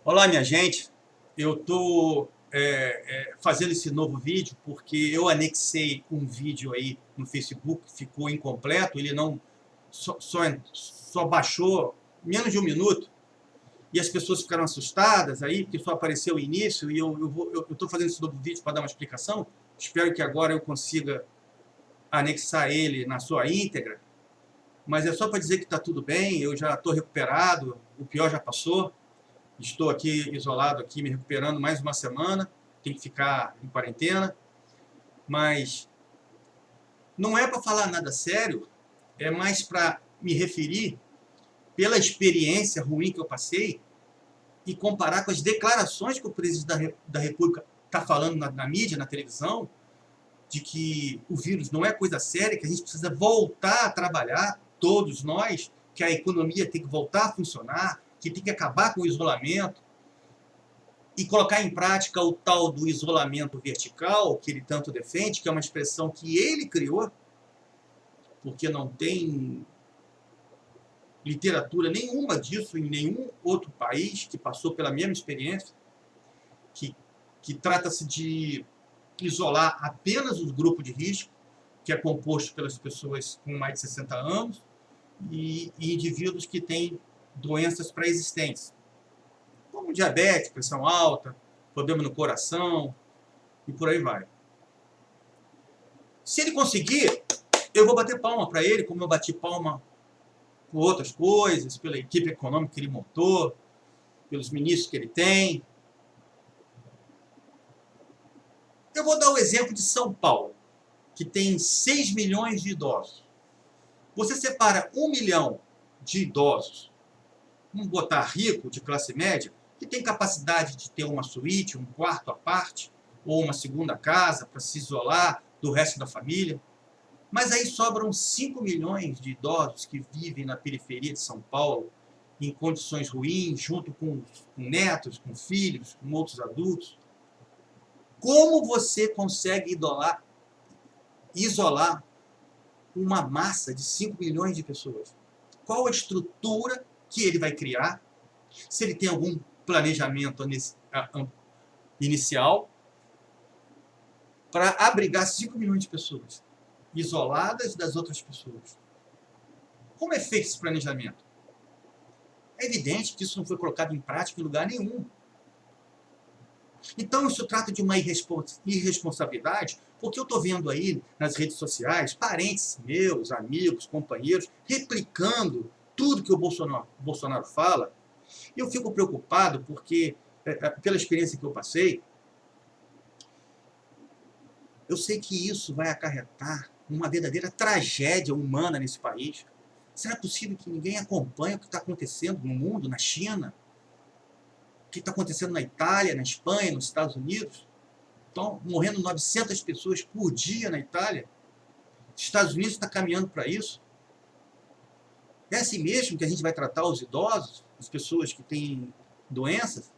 Olá, minha gente. Eu estou fazendo esse novo vídeo porque eu anexei um vídeo aí no Facebook, ficou incompleto, ele não só baixou menos de um minuto e as pessoas ficaram assustadas aí, porque só apareceu o início e eu estou fazendo esse novo vídeo para dar uma explicação. Espero que agora eu consiga anexar ele na sua íntegra, mas é só para dizer que está tudo bem, eu já estou recuperado, o pior já passou. Estou aqui isolado, aqui me recuperando mais uma semana, tenho que ficar em quarentena, mas não é para falar nada sério, é mais para me referir pela experiência ruim que eu passei e comparar com as declarações que o presidente da República está falando na mídia, na televisão, de que o vírus não é coisa séria, que a gente precisa voltar a trabalhar, todos nós, que a economia tem que voltar a funcionar, que tem que acabar com o isolamento, e colocar em prática o tal do isolamento vertical, que ele tanto defende, que é uma expressão que ele criou, porque não tem literatura nenhuma disso em nenhum outro país que passou pela mesma experiência, que trata-se de isolar apenas os grupos de risco, que é composto pelas pessoas com mais de 60 anos e indivíduos que têm doenças pré-existentes, como diabetes, pressão alta, problema no coração e por aí vai. Se ele conseguir, eu vou bater palma para ele, como eu bati palma por outras coisas, pela equipe econômica que ele montou, pelos ministros que ele tem. Eu vou dar o exemplo de São Paulo, que tem 6 milhões de idosos. Você separa 1 milhão de idosos, vamos botar rico, de classe média, que tem capacidade de ter uma suíte, um quarto à parte, ou uma segunda casa para se isolar do resto da família. Mas aí sobram 5 milhões de idosos que vivem na periferia de São Paulo, em condições ruins, junto com netos, com filhos, com outros adultos. Como você consegue isolar uma massa de 5 milhões de pessoas? Qual a estrutura que ele vai criar? Se ele tem algum planejamento inicial para abrigar 5 milhões de pessoas, isoladas das outras pessoas. Como é feito esse planejamento? É evidente que isso não foi colocado em prática em lugar nenhum. Então, isso trata de uma irresponsabilidade, porque eu estou vendo aí nas redes sociais, parentes meus, amigos, companheiros, replicando tudo que o Bolsonaro fala. E eu fico preocupado porque, pela experiência que eu passei, eu sei que isso vai acarretar uma verdadeira tragédia humana nesse país. Será possível que ninguém acompanhe o que está acontecendo no mundo, na China? O que está acontecendo na Itália, na Espanha, nos Estados Unidos? Estão morrendo 900 pessoas por dia na Itália. Os Estados Unidos está caminhando para isso. É assim mesmo que a gente vai tratar os idosos, as pessoas que têm doenças?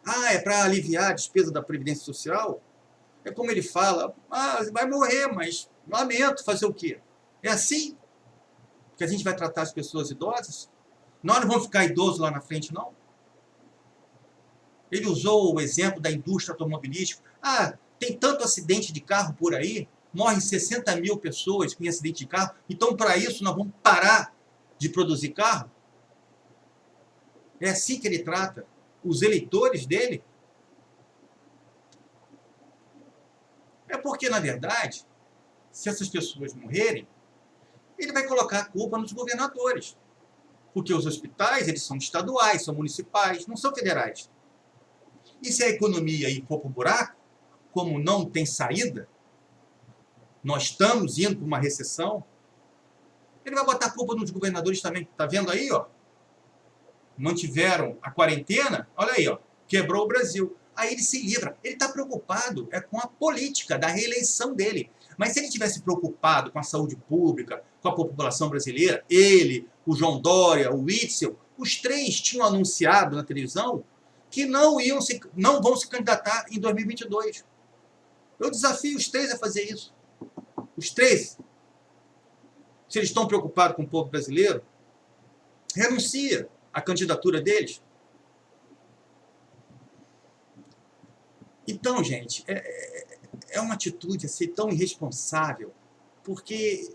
Ah, é para aliviar a despesa da Previdência Social? É como ele fala, vai morrer, mas lamento, fazer o quê? É assim que a gente vai tratar as pessoas idosas? Nós não vamos ficar idosos lá na frente, não? Ele usou o exemplo da indústria automobilística. Tem tanto acidente de carro por aí, morrem 60 mil pessoas com acidente de carro, então para isso nós vamos parar de produzir carro? É assim que ele trata os eleitores dele? É porque, na verdade, se essas pessoas morrerem, ele vai colocar a culpa nos governadores. Porque os hospitais, eles são estaduais, são municipais, não são federais. E se a economia aí for para o buraco, como não tem saída, nós estamos indo para uma recessão, ele vai botar a culpa nos governadores também. Está vendo aí, ó? Mantiveram a quarentena, olha aí, ó, quebrou o Brasil. Aí ele se livra. Ele está preocupado com a política da reeleição dele. Mas se ele tivesse preocupado com a saúde pública, com a população brasileira, ele, o João Dória, o Witzel, os três tinham anunciado na televisão que não vão se candidatar em 2022. Eu desafio os três a fazer isso. Os três, se eles estão preocupados com o povo brasileiro, renuncia à candidatura deles. Então, gente, é uma atitude assim, tão irresponsável, porque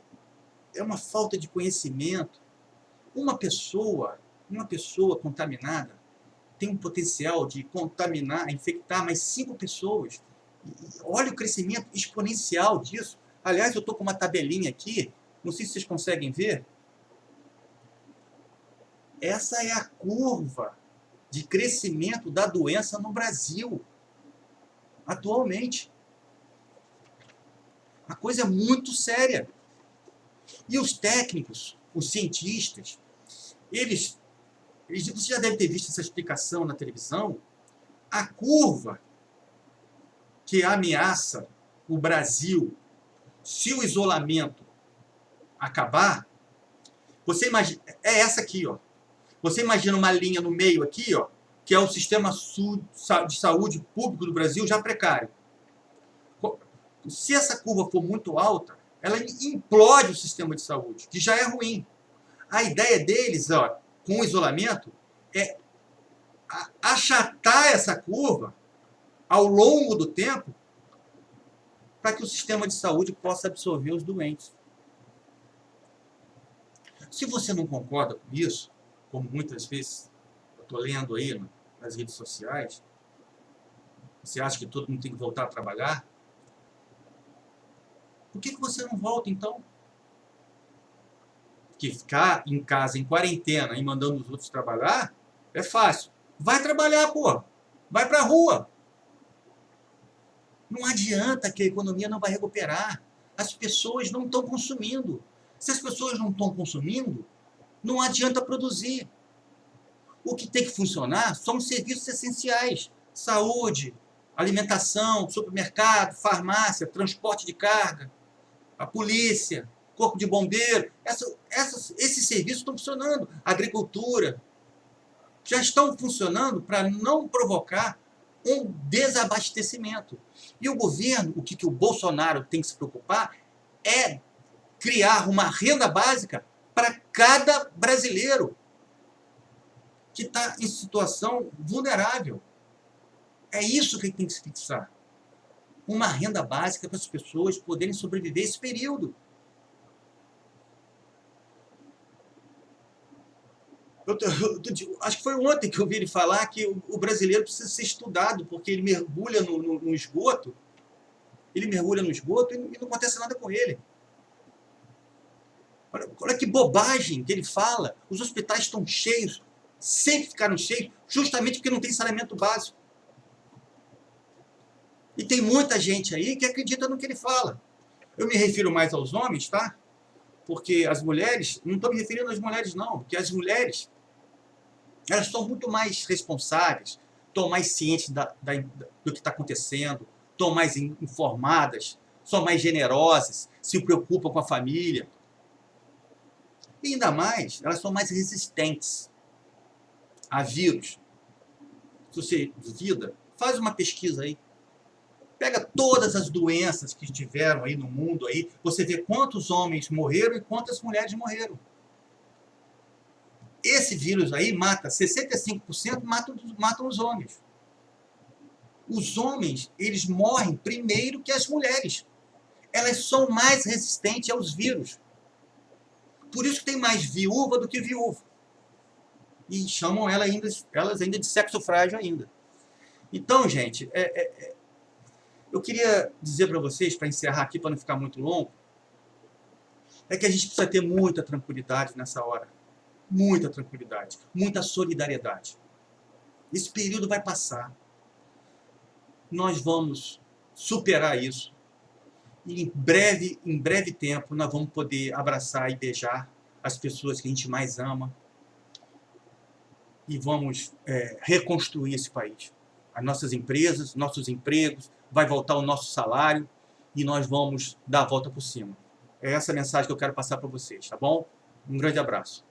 é uma falta de conhecimento. Uma pessoa contaminada tem um potencial de contaminar, infectar mais 5 pessoas. Olha o crescimento exponencial disso. Aliás, eu estou com uma tabelinha aqui, não sei se vocês conseguem ver. Essa é a curva de crescimento da doença no Brasil, atualmente. A coisa é muito séria. E os técnicos, os cientistas, você já deve ter visto essa explicação na televisão, a curva que ameaça o Brasil se o isolamento acabar, você imagina, é essa aqui, ó. Você imagina uma linha no meio aqui, ó, que é o sistema de saúde público do Brasil já precário. Se essa curva for muito alta, ela implode o sistema de saúde, que já é ruim. A ideia deles, ó, com o isolamento, é achatar essa curva ao longo do tempo para que o sistema de saúde possa absorver os doentes. Se você não concorda com isso, como muitas vezes eu estou lendo aí nas redes sociais, você acha que todo mundo tem que voltar a trabalhar? Por que você não volta, então? Porque ficar em casa, em quarentena, e mandando os outros trabalhar, é fácil. Vai trabalhar, pô. Vai pra rua. Não adianta que a economia não vai recuperar. As pessoas não estão consumindo. Se as pessoas não estão consumindo, não adianta produzir. O que tem que funcionar são os serviços essenciais. Saúde, alimentação, supermercado, farmácia, transporte de carga, a polícia, corpo de bombeiro. Esses serviços estão funcionando. A agricultura. Já estão funcionando para não provocar um desabastecimento. E o governo, o que o Bolsonaro tem que se preocupar é criar uma renda básica para cada brasileiro que está em situação vulnerável. É isso que ele tem que se fixar. Uma renda básica para as pessoas poderem sobreviver esse período. Acho que foi ontem que eu vi ele falar que o brasileiro precisa ser estudado, porque ele mergulha no esgoto, e não acontece nada com ele. Olha que bobagem que ele fala. Os hospitais estão cheios, sempre ficaram cheios, justamente porque não tem saneamento básico. E tem muita gente aí que acredita no que ele fala. Eu me refiro mais aos homens, tá? Porque as mulheres, não estou me referindo às mulheres não, porque as mulheres, elas são muito mais responsáveis, estão mais cientes do que está acontecendo, estão mais informadas, são mais generosas, se preocupam com a família. E ainda mais, elas são mais resistentes a vírus. Se você duvida, faz uma pesquisa aí. Pega todas as doenças que tiveram aí no mundo, aí, você vê quantos homens morreram e quantas mulheres morreram. Esse vírus aí mata 65%, matam os homens. Os homens, eles morrem primeiro que as mulheres. Elas são mais resistentes aos vírus. Por isso que tem mais viúva do que viúvo. E chamam elas ainda de sexo frágil ainda. Então, gente, eu queria dizer para vocês, para encerrar aqui, para não ficar muito longo, é que a gente precisa ter muita tranquilidade nessa hora. Muita tranquilidade, muita solidariedade. Esse período vai passar. Nós vamos superar isso. E em breve tempo, nós vamos poder abraçar e beijar as pessoas que a gente mais ama. E vamos reconstruir esse país. As nossas empresas, nossos empregos, vai voltar o nosso salário e nós vamos dar a volta por cima. É essa a mensagem que eu quero passar para vocês, tá bom? Um grande abraço.